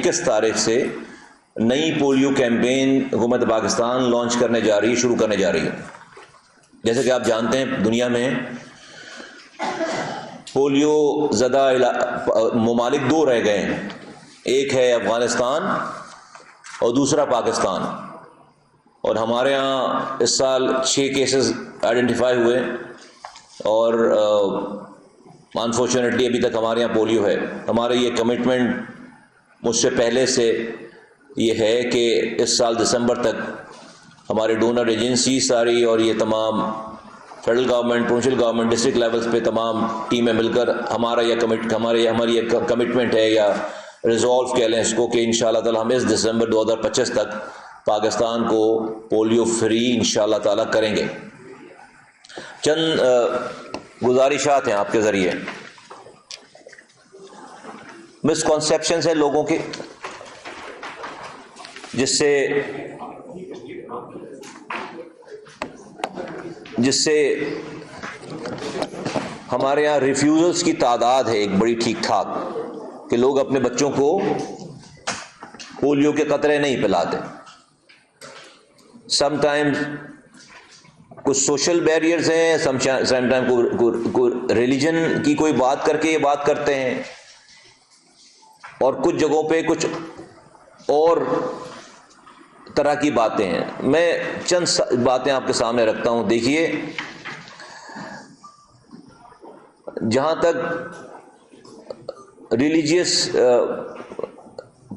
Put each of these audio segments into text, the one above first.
21 تاریخ سے نئی پولیو کیمپین حکومت پاکستان لانچ کرنے جا رہی ہے، شروع کرنے جا رہی ہے۔ جیسے کہ آپ جانتے ہیں دنیا میں پولیو زدہ ممالک دو رہ گئے ہیں، ایک ہے افغانستان اور دوسرا پاکستان، اور ہمارے ہاں اس سال 6 کیسز آئیڈینٹیفائی ہوئے اور انفارچونیٹلی ابھی تک ہمارے یہاں پولیو ہے۔ ہمارے یہ کمٹمنٹ مجھ سے پہلے سے یہ ہے کہ اس سال دسمبر تک ہمارے ڈونر ایجنسی ساری اور یہ تمام federal government, provincial government, district levels پہ تمام ٹیمیں مل کر ہماری یہ کمٹمنٹ ہے یا ریزولو کہہ لیں اس کو کہ انشاءاللہ تعالی ہم اس دسمبر 2025 تک پاکستان کو پولیو فری انشاءاللہ تعالی کریں گے۔ چند گزارشات ہیں آپ کے ذریعے۔ مسکنسیپشنز ہیں لوگوں کے جس سے ہمارے یہاں ریفیوزلز کی تعداد ہے ایک بڑی ٹھیک ٹھاک، کہ لوگ اپنے بچوں کو پولیو کے قطرے نہیں پلاتے۔ سم ٹائم کچھ سوشل بیریئرز ہیں، سم ٹائم کوئی ریلیجن کی کوئی بات کر کے یہ بات کرتے ہیں، اور کچھ جگہوں پہ کچھ اور طرح کی باتیں ہیں۔ میں چند باتیں آپ کے سامنے رکھتا ہوں۔ دیکھیے، جہاں تک ریلیجیس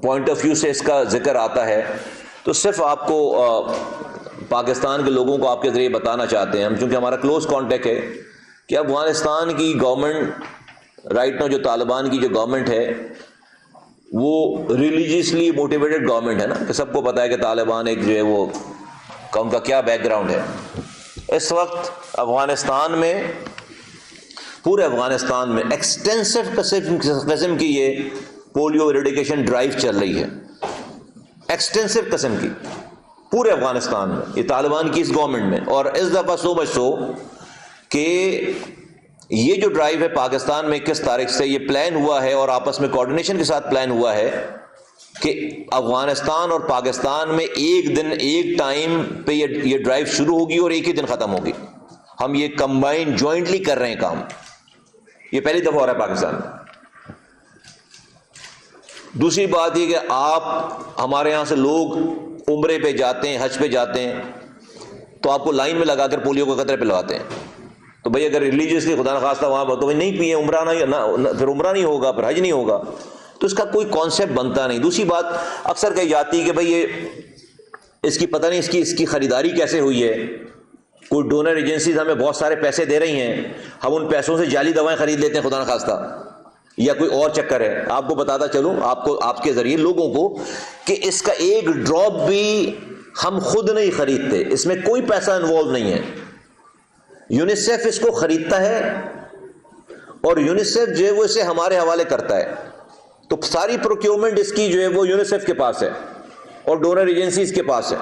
پوائنٹ آف ویو سے اس کا ذکر آتا ہے تو صرف آپ کو پاکستان کے لوگوں کو آپ کے ذریعے بتانا چاہتے ہیں ہم، چونکہ ہمارا کلوز کانٹیکٹ ہے، کہ افغانستان کی گورنمنٹ رائٹ ناؤ، جو طالبان کی جو گورنمنٹ ہے وہ ریلیجیسلی موٹیویٹڈ گورنمنٹ ہے نا، کہ سب کو پتہ ہے کہ طالبان ایک جو ہے وہ ان کا کیا بیک گراؤنڈ ہے۔ اس وقت افغانستان میں، پورے افغانستان میں ایکسٹینسو قسم کی یہ پولیو ایریڈیکیشن ڈرائیو چل رہی ہے، ایکسٹینسو قسم کی پورے افغانستان میں، یہ طالبان کی اس گورنمنٹ میں۔ اور اس دفعہ سو مچ سو کہ یہ جو ڈرائیو ہے پاکستان میں 21 تاریخ سے یہ پلان ہوا ہے، اور آپس میں کوارڈینیشن کے ساتھ پلان ہوا ہے کہ افغانستان اور پاکستان میں ایک دن ایک ٹائم پہ یہ ڈرائیو شروع ہوگی اور ایک ہی دن ختم ہوگی۔ ہم یہ کمبائن جوائنٹلی کر رہے ہیں کام، یہ پہلی دفعہ ہو رہا ہے پاکستان میں۔ دوسری بات یہ کہ آپ ہمارے یہاں سے لوگ عمرے پہ جاتے ہیں، حج پہ جاتے ہیں، تو آپ کو لائن میں لگا کر پولیو کے قطرے پلواتے ہیں۔ تو بھئی اگر ریلیجیسلی خدا نخواستہ وہاں تو بھئی نہیں پیے، عمرہ پھر عمرہ نہیں ہوگا، پھر حج نہیں ہوگا، تو اس کا کوئی کانسیپٹ بنتا نہیں۔ دوسری بات اکثر کہی جاتی ہے کہ بھئی یہ اس کی پتہ نہیں اس کی خریداری کیسے ہوئی ہے، کوئی ڈونر ایجنسیز ہمیں بہت سارے پیسے دے رہی ہیں، ہم ان پیسوں سے جعلی دوائیں خرید لیتے ہیں خدا نخواستہ، یا کوئی اور چکر ہے۔ آپ کو بتاتا چلوں، آپ کے ذریعے لوگوں کو، کہ اس کا ایک ڈراپ بھی ہم خود نہیں خریدتے، اس میں کوئی پیسہ انوالو نہیں ہے۔ یونیسیف اس کو خریدتا ہے اور یونیسیف جو ہے وہ اسے ہمارے حوالے کرتا ہے، تو ساری پروکیورمنٹ اس کی جو ہے وہ یونیسیف کے پاس ہے اور ڈونر ایجنسیز کے پاس ہے۔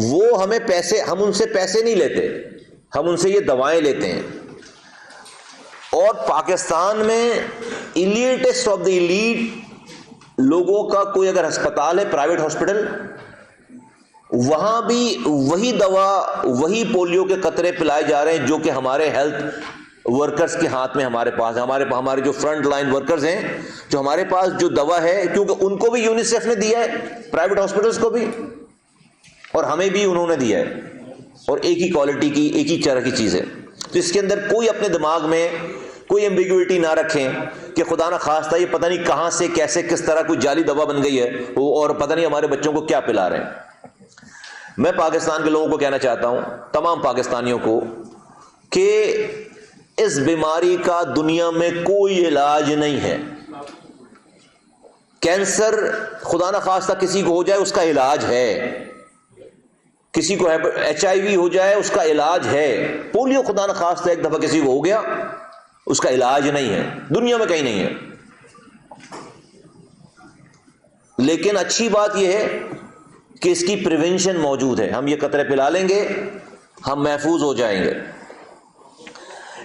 وہ ہمیں پیسے، ہم ان سے پیسے نہیں لیتے، ہم ان سے یہ دوائیں لیتے ہیں۔ اور پاکستان میں ایلیٹسٹ آف دی ایلیٹ لوگوں کا کوئی اگر ہسپتال ہے، پرائیویٹ ہاسپٹل، وہاں بھی وہی دوا، وہی پولیو کے قطرے پلائے جا رہے ہیں جو کہ ہمارے ہیلتھ ورکرز کے ہاتھ میں ہمارے پاس ہے۔ ہمارے جو فرنٹ لائن ورکرز ہیں، جو ہمارے پاس جو دوا ہے، کیونکہ ان کو بھی یونیسیف نے دیا ہے، پرائیویٹ ہاسپٹلز کو بھی، اور ہمیں بھی انہوں نے دیا ہے، اور ایک ہی کوالٹی کی، ایک ہی طرح کی چیز ہے۔ تو اس کے اندر کوئی اپنے دماغ میں کوئی ایمبیگوٹی نہ رکھیں کہ خدا نہ خواستہ یہ پتہ نہیں کہاں سے کیسے کس طرح کوئی جعلی دوا بن گئی ہے اور پتہ نہیں ہمارے بچوں کو کیا پلا رہے ہیں۔ میں پاکستان کے لوگوں کو کہنا چاہتا ہوں، تمام پاکستانیوں کو، کہ اس بیماری کا دنیا میں کوئی علاج نہیں ہے۔ کینسر خدا نہ خواستہ کسی کو ہو جائے اس کا علاج ہے، کسی کو HIV ہو جائے اس کا علاج ہے۔ پولیو خدا نہ خواستہ ایک دفعہ کسی کو ہو گیا، اس کا علاج نہیں ہے، دنیا میں کہیں نہیں ہے۔ لیکن اچھی بات یہ ہے کہ اس کی پریونشن موجود ہے، ہم یہ قطرے پلا لیں گے، ہم محفوظ ہو جائیں گے۔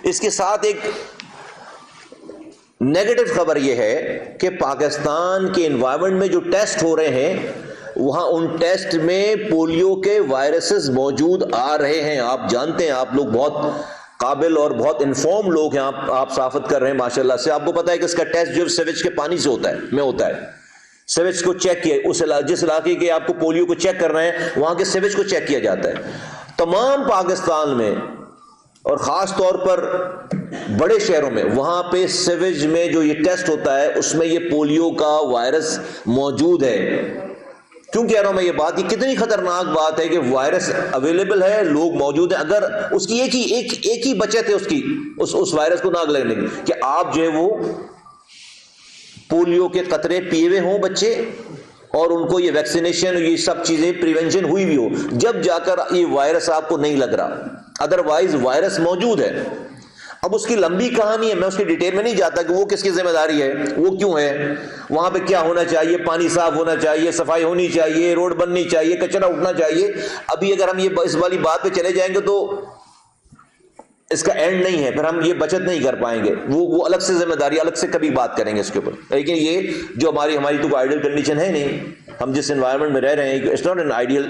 اس کے ساتھ ایک نیگیٹو خبر یہ ہے کہ پاکستان کے انوائرمنٹ میں جو ٹیسٹ ہو رہے ہیں وہاں ان ٹیسٹ میں پولیو کے وائرسز موجود آ رہے ہیں. آپ جانتے ہیں, آپ لوگ بہت قابل اور بہت انفارم لوگ ہیں, آپ صحافت کر رہے ہیں ماشاءاللہ سے. آپ کو پتا ہے کہ اس کا ٹیسٹ جو سیویج کے پانی سے ہوتا ہے سیویج کو چیک کیا, جس علاقے کے آپ کو پولیو کو چیک کر رہے ہیں وہاں کے سیویج کو چیک کیا جاتا ہے. تمام پاکستان میں اور خاص طور پر بڑے شہروں میں وہاں پہ سیویج میں جو یہ ٹیسٹ ہوتا ہے اس میں یہ پولیو کا وائرس موجود ہے. کیوں کہہ رہا ہوں میں یہ بات, یہ کتنی خطرناک بات ہے کہ وائرس اویلیبل ہے, لوگ موجود ہیں. اگر اس کی ایک ہی بچت ہے اس وائرس کو ناگ لگنے کی کہ آپ جو ہے وہ پولیو کے قطرے پیے ہوئے ہوں بچے اور ان کو یہ ویکسینیشن یہ سب چیزیں پریونشن ہوئی ہو, جب جا کر یہ وائرس آپ کو نہیں لگ رہا. ادروائز وائرس موجود ہے. اب اس کی لمبی کہانی ہے, میں اس کی ڈیٹیل میں نہیں جاتا کہ وہ کس کی ذمہ داری ہے, وہ کیوں ہے, وہاں پہ کیا ہونا چاہیے, پانی صاف ہونا چاہیے, صفائی ہونی چاہیے, روڈ بننی چاہیے, کچرا اٹھنا چاہیے. ابھی اگر ہم یہ اس والی بات پہ چلے جائیں گے تو اس کا اینڈ نہیں ہے, پھر ہم یہ بچت نہیں کر پائیں گے. وہ الگ سے ذمہ داری, الگ سے کبھی بات کریں گے اس کے اوپر. لیکن یہ جو ہماری تو کوئی آئیڈیل کنڈیشن ہے نہیں, ہم جس انوائرمنٹ میں رہ رہے ہیں it's not an ideal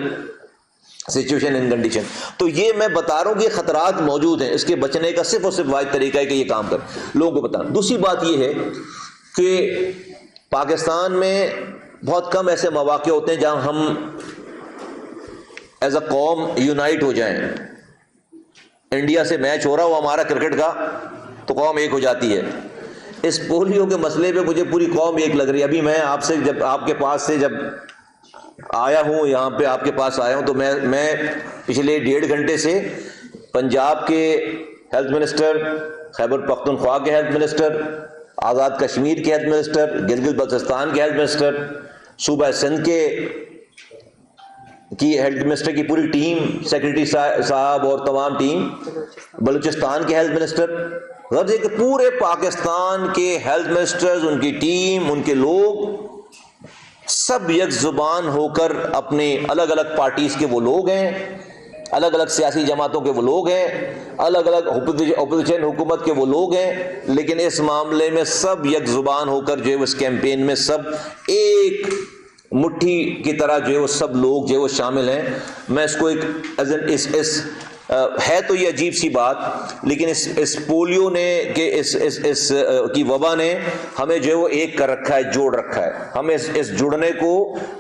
situation and condition. تو یہ میں بتا رہا ہوں کہ یہ خطرات موجود ہیں, اس کے بچنے کا صرف اور صرف واحد طریقہ ہے کہ یہ کام کر لوگوں کو بتانا. دوسری بات یہ ہے کہ پاکستان میں بہت کم ایسے مواقع ہوتے ہیں جہاں ہم ایز اے قوم یونائٹ ہو جائیں. انڈیا سے میچ ہو رہا ہو ہمارا کرکٹ کا تو قوم ایک ہو جاتی ہے. اس پولیو کے مسئلے پہ مجھے پوری قوم ایک لگ رہی ہے. ابھی میں آپ سے جب آپ کے پاس سے جب آیا ہوں, یہاں پہ آپ کے پاس آیا ہوں, تو میں پچھلے 1.5 گھنٹے سے پنجاب کے ہیلتھ منسٹر, خیبر پختونخوا کے ہیلتھ منسٹر, آزاد کشمیر کے ہیلتھ منسٹر, گلگت بلتستان کے ہیلتھ منسٹر, صوبہ سندھ کی ہیلتھ منسٹر کی پوری ٹیم, سیکرٹری صاحب اور تمام ٹیم, بلوچستان کے ہیلتھ منسٹر, غرض ہے کہ پورے پاکستان کے ہیلتھ منسٹرز, ان کی ٹیم, ان کے لوگ سب یک زبان ہو کر اپنے الگ الگ پارٹیز کے وہ لوگ ہیں, الگ الگ سیاسی جماعتوں کے وہ لوگ ہیں, الگ الگ اپوزیشن حکومت کے وہ لوگ ہیں, لیکن اس معاملے میں سب یک زبان ہو کر جو ہے اس کیمپین میں سب ایک مٹھی کی طرح جو ہے وہ سب لوگ جو ہے وہ شامل ہیں. میں اس کو ایک ہے تو یہ عجیب سی بات, لیکن اس پولیو نے کہ اس کی وبا نے ہمیں جو ہے وہ ایک کر رکھا ہے, جوڑ رکھا ہے. ہمیں اس جڑنے کو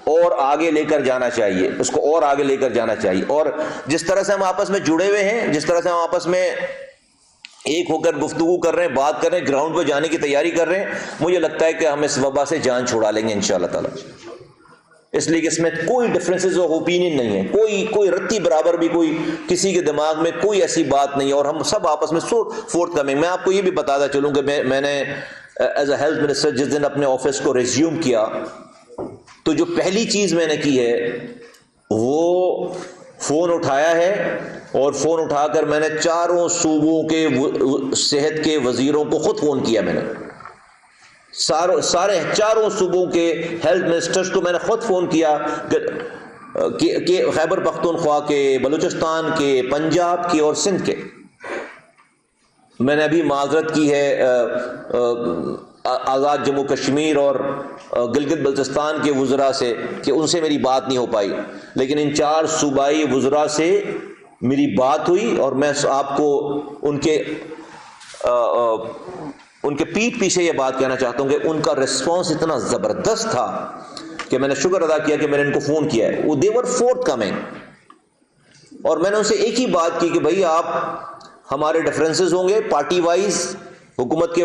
اور آگے لے کر جانا چاہیے, اس کو اور آگے لے کر جانا چاہیے. اور جس طرح سے ہم آپس میں جڑے ہوئے ہیں, جس طرح سے ہم آپس میں ایک ہو کر گفتگو کر رہے ہیں, بات کر رہے ہیں, گراؤنڈ پہ جانے کی تیاری کر رہے ہیں, مجھے لگتا ہے کہ ہم اس وبا سے جان چھڑا لیں گے انشاءاللہ تعالی. اس لیے کہ اس میں کوئی ڈفرینسز آف اوپینین نہیں ہے, کوئی رتی برابر بھی کوئی کسی کے دماغ میں کوئی ایسی بات نہیں ہے, اور ہم سب آپس میں فورتھ کمنگ. میں آپ کو یہ بھی بتاتا چلوں کہ میں نے ایز اے ہیلتھ منسٹر جس دن اپنے آفس کو ریزیوم کیا تو جو پہلی چیز میں نے کی ہے وہ فون اٹھایا ہے, اور فون اٹھا کر میں نے 4 صوبوں کے صحت کے وزیروں کو خود فون کیا. میں نے سارے 4 صوبوں کے ہیلتھ منسٹرز کو میں نے خود فون کیا کہ خیبر پختونخوا کے, بلوچستان کے, پنجاب کے اور سندھ کے. میں نے ابھی معذرت کی ہے آزاد جموں کشمیر اور گلگت بلتستان کے وزراء سے کہ ان سے میری بات نہیں ہو پائی, لیکن ان 4 صوبائی وزراء سے میری بات ہوئی, اور میں آپ کو ان کے پیٹھ پیچھے یہ بات کہنا چاہتا ہوں کہ ان کا ریسپانس اتنا زبردست تھا کہ میں نے شکر ادا کیا کہ میں نے ان کو فون کیا ہے. وہ دے ور فورتھ کمنگ, اور میں نے ان سے ایک ہی بات کی کہ بھائی آپ ہمارے ڈفرینسز ہوں گے پارٹی وائز, حکومت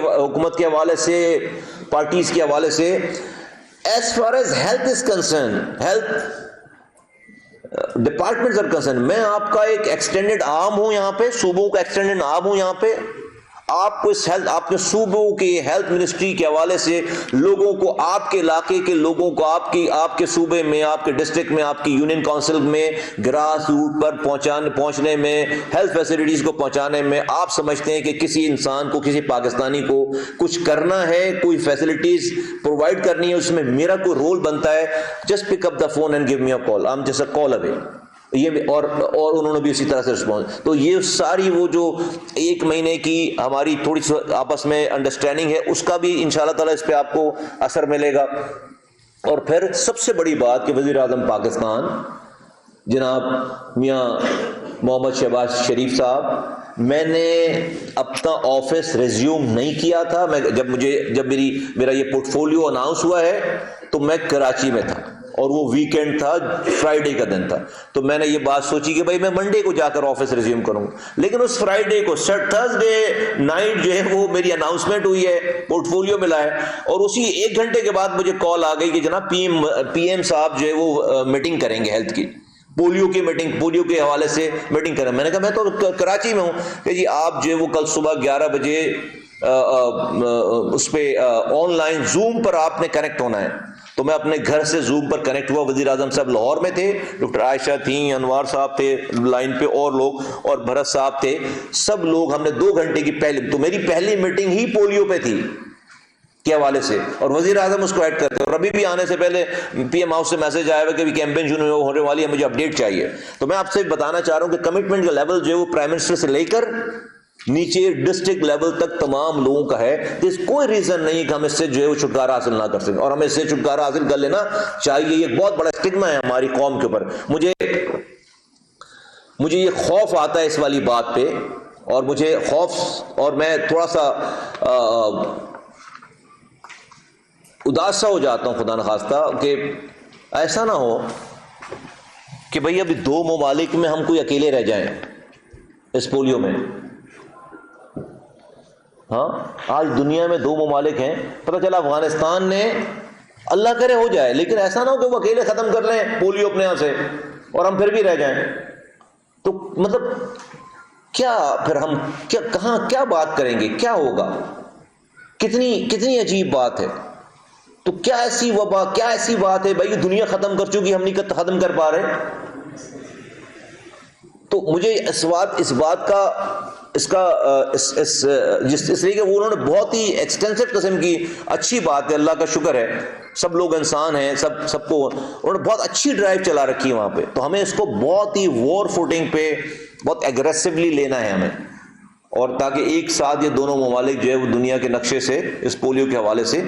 کے حوالے سے, پارٹیز کے حوالے سے, as far as health is concern, health departments are concern, میں آپ کا ایک ایکسٹینڈڈ آرم ہوں یہاں پہ, صوبوں کا ایکسٹینڈڈ آرم ہوں یہاں پہ. آپ کو اس ہیلتھ, آپ کے صوبوں کی ہیلتھ منسٹری کے حوالے سے لوگوں کو, آپ کے علاقے کے لوگوں کو, آپ کے صوبے میں, آپ کے ڈسٹرکٹ میں, آپ کی یونین کونسل میں گراس روٹ پر پہنچنے میں, ہیلتھ فیسلٹیز کو پہنچانے میں آپ سمجھتے ہیں کہ کسی انسان کو, کسی پاکستانی کو کچھ کرنا ہے, کوئی فیسلٹیز پرووائڈ کرنی ہے, اس میں میرا کوئی رول بنتا ہے, just pick up the phone and give me a call, I am just a call away. یہ اور انہوں نے بھی اسی طرح سے رسپانس. تو یہ ساری وہ جو ایک مہینے کی ہماری تھوڑی سی آپس میں انڈرسٹینڈنگ ہے اس کا بھی انشاءاللہ تعالیٰ اس پہ آپ کو اثر ملے گا. اور پھر سب سے بڑی بات کہ وزیر اعظم پاکستان جناب میاں محمد شہباز شریف صاحب, میں نے اپنا آفس ریزیوم نہیں کیا تھا. میں جب میرا یہ پورٹ فولیو اناؤنس ہوا ہے تو میں کراچی میں تھا اور وہ ویکینڈ تھا, فرائیڈے کا دن تھا. تو میں نے یہ بات سوچی کہ بھائی میں منڈے کو جا کر آفس ریزیوم کروں, لیکن اس فرائیڈے کو تھرسڈے نائٹ جو ہے وہ میری اناؤنسمنٹ ہوئی ہے, پورٹ فولیو ملا ہے, اور اسی 1 گھنٹے کے بعد مجھے کال آ گئی کہ جناب پی ایم صاحب جو ہے وہ میٹنگ کریں گے ہیلتھ کی, پولیو کی میٹنگ, پولیو کے حوالے سے میٹنگ کریں. میں نے کہا میں تو کراچی میں ہوں. کہ جی آپ جو ہے وہ کل صبح 11 بجے اس پہ آن لائن زوم پر آپ نے کنیکٹ ہونا ہے. تو میں اپنے گھر سے زوم پر کنیکٹ ہوا. وزیر اعظم صاحب لاہور میں تھے, ڈاکٹر عائشہ تھیں, انوار صاحب تھے لائن پہ, اور لوگ, اور بھرت صاحب تھے. سب لوگ ہم نے 2 گھنٹے کی پہلے, تو میری پہلی میٹنگ ہی پولیو پہ تھی کے حوالے سے, اور وزیر اعظم اس کو ایڈ کرتے ہیں. اور ابھی بھی آنے سے پہلے پی ایم ہاؤس سے میسج آیا ہوا کہ کیمپین شروع ہونے والی ہے, مجھے اپڈیٹ چاہیے. تو میں آپ سے بتانا چاہ رہا ہوں کہ کمٹمنٹ کا لیول جو ہے وہ پرائم منسٹر سے لے کر نیچے ڈسٹرکٹ لیول تک تمام لوگوں کا ہے. کوئی ریزن نہیں کہ ہم اس سے جو ہے وہ چھٹکارا حاصل نہ کر سکیں, اور ہمیں اس سے چھٹکارا حاصل کر لینا چاہیے. یہ بہت بڑا اسٹگما ہے ہماری قوم کے اوپر. مجھے یہ خوف آتا ہے اس والی بات پہ, اور مجھے خوف, اور میں تھوڑا سا اداس سا ہو جاتا ہوں خدا نخواستہ کہ ایسا نہ ہو کہ بھئی ابھی 2 ممالک میں ہم کوئی اکیلے رہ جائیں اس پولیو میں. ہاں, آج دنیا میں 2 ممالک ہیں. پتہ چلا افغانستان نے, اللہ کرے ہو جائے, لیکن ایسا نہ ہو کہ وہ اکیلے ختم کر لیں پولیو اپنے یہاں سے اور ہم پھر بھی رہ جائیں. تو مطلب کیا پھر ہم کہاں کیا بات کریں گے, کیا ہوگا؟ کتنی عجیب بات ہے. تو کیا ایسی وبا, کیا ایسی بات ہے بھائی دنیا ختم کر چکی, ہم نہیں ختم کر پا رہے؟ تو مجھے اس بات کا اس لیے کہ انہوں نے بہت ہی ایکسٹینسو قسم کی اچھی بات ہے, اللہ کا شکر ہے, سب لوگ انسان ہیں, سب کو انہوں نے بہت اچھی ڈرائیو چلا رکھی ہے وہاں پہ. تو ہمیں اس کو بہت ہی وار فوٹنگ پہ بہت ایگریسولی لینا ہے ہمیں, اور تاکہ ایک ساتھ یہ دونوں ممالک جو ہے وہ دنیا کے نقشے سے اس پولیو کے حوالے سے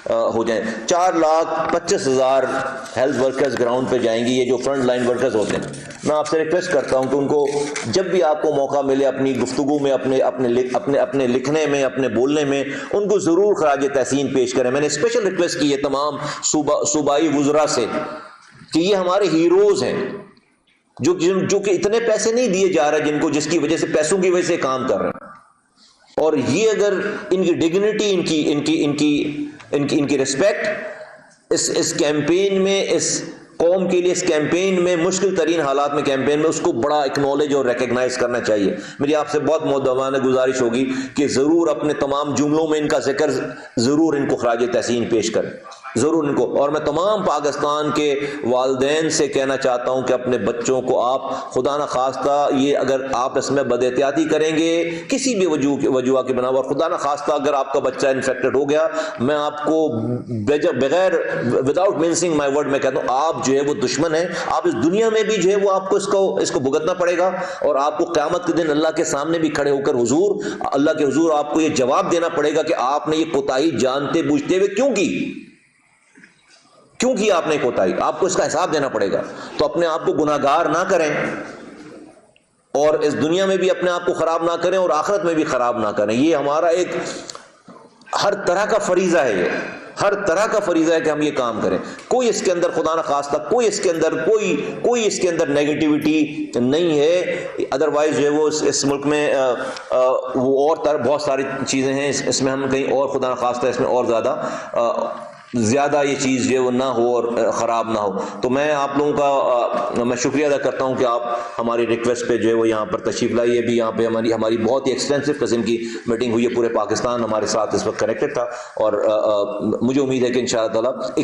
ہو جائیں. 4,25,000 ہیلتھ ورکرز گراؤنڈ پہ جائیں گی, یہ جو فرنٹ لائن ورکرز ہوتے ہیں. میں آپ سے ریکویسٹ کرتا ہوں کہ ان کو جب بھی آپ کو موقع ملے اپنی گفتگو میں, اپنے لکھنے میں, اپنے بولنے میں, ان کو ضرور خراج تحسین پیش کریں. میں نے اسپیشل ریکویسٹ کی ہے تمام صوبائی وزراء سے کہ یہ ہمارے ہیروز ہیں جو کہ اتنے پیسے نہیں دیے جا رہے جس کی وجہ سے, پیسوں کی وجہ سے کام کر رہے ہیں. اور یہ اگر ان کی ڈگنیٹی, ان کی ریسپیکٹ اس کیمپین میں, اس قوم کے لیے اس کیمپین میں, مشکل ترین حالات میں کیمپین میں, اس کو بڑا اکنالج اور ریکگنائز کرنا چاہیے. میری آپ سے بہت مؤدبانہ گزارش ہوگی کہ ضرور اپنے تمام جملوں میں ان کا ذکر ضرور ان کو خراج تحسین پیش کریں, ضرور ان کو. اور میں تمام پاکستان کے والدین سے کہنا چاہتا ہوں کہ اپنے بچوں کو آپ خدا نہ خواستہ یہ اگر آپ اس میں بد احتیاطی کریں گے کسی بھی وجوہ کے بنا پر, خدا نہ خواستہ اگر آپ کا بچہ انفیکٹڈ ہو گیا, میں آپ کو بغیر وداؤٹ مینسنگ مائی ورڈ میں کہتا ہوں آپ جو ہے وہ دشمن ہیں. آپ اس دنیا میں بھی جو ہے وہ آپ کو اس کو بھگتنا پڑے گا, اور آپ کو قیامت کے دن اللہ کے سامنے بھی کھڑے ہو کر اللہ کے حضور آپ کو یہ جواب دینا پڑے گا کہ آپ نے یہ کوتاہی جانتے بوجھتے ہوئے کیوں کی آپ نے کوتاہی, آپ کو اس کا حساب دینا پڑے گا. تو اپنے آپ کو گناہگار نہ کریں, اور اس دنیا میں بھی اپنے آپ کو خراب نہ کریں, اور آخرت میں بھی خراب نہ کریں. یہ ہمارا ایک ہر طرح کا فریضہ ہے, یہ ہر طرح کا فریضہ ہے کہ ہم یہ کام کریں. کوئی اس کے اندر خدا نہ خواستہ کوئی اس کے اندر نیگیٹیوٹی نہیں ہے. ادروائز جو ہے وہ اس ملک میں وہ اور بہت ساری چیزیں ہیں, اس میں ہم کہیں اور خدا نہ خواستہ اس میں اور زیادہ یہ چیز جو ہے وہ نہ ہو اور خراب نہ ہو. تو میں آپ لوگوں کا میں شکریہ ادا کرتا ہوں کہ آپ ہماری ریکویسٹ پہ جو ہے وہ یہاں پر تشریف لائیے. بھی یہاں پہ ہماری بہت ہی ایکسٹینسو قسم کی میٹنگ ہوئی ہے, پورے پاکستان ہمارے ساتھ اس وقت کنیکٹڈ تھا, اور مجھے امید ہے کہ انشاءاللہ تعالی